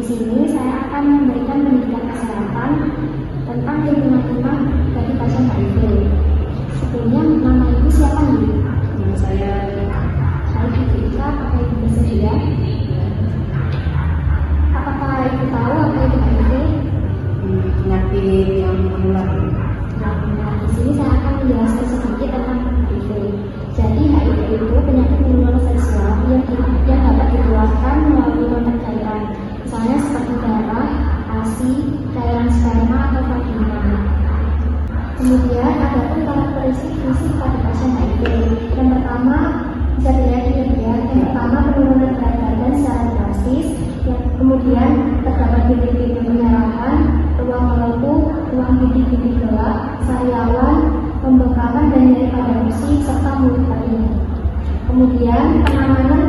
Di sini saya akan memberikan pendidikan kesehatan tentang lingkungan bagi pasien HIV. Sebelumnya, nama ibu siapa nih? Nama saya Ibu Ika, apakah ibu bersedia? Apakah ibu tahu apa itu HIV? penyakit yang menular. Nah, di sini saya akan menjelaskan sedikit tentang HIV. Jadi HIV itu penyakit menular seksual yang dapat ditularkan melalui kontak cairan, misalnya seperti darah, ASI, cairan sperma atau vagina. Kemudian ada pun karakteristik fisik pada pasien HIV. Yang pertama bisa dilihat di bagian. Yang pertama penurunan berat badan secara drastis. Yang kemudian terdapat bintik-bintik penyerahan, ruang melepuh, ruang bintik-bintik gelap, sariawan, pembengkakan dan nyeri pada gusi serta mulut kering. Kemudian penanganan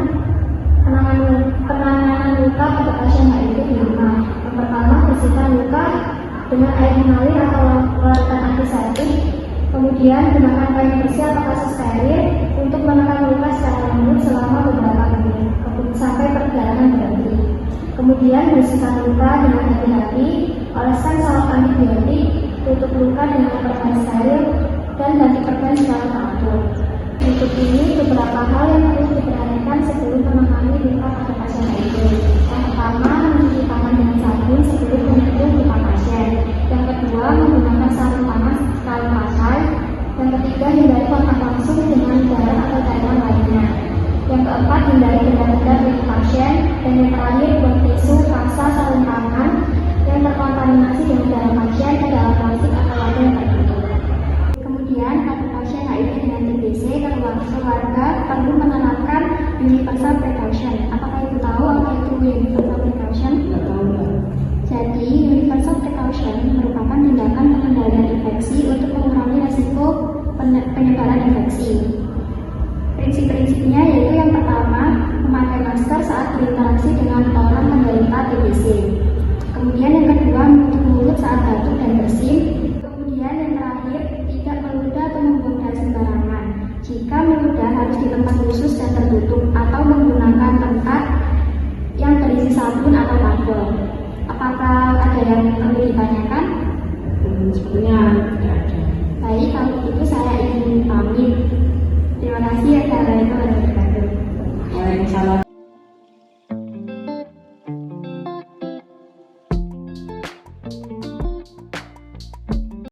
luka pada pasien HIV di rumah. Yang pertama bersihkan luka dengan air mengalir atau larutan antiseptik. Kemudian gunakan kain bersih atau kasus steril untuk menekan luka secara lembut selama beberapa menit sampai perjalanan berhenti. Kemudian bersihkan luka dengan hati-hati, oleskan salep antibiotik, tutup luka dengan perban steril, dan ganti perban secara teratur. Berikut ini beberapa hal yang perlu diperhatikan sebelum menangani luka pada pasien HIV.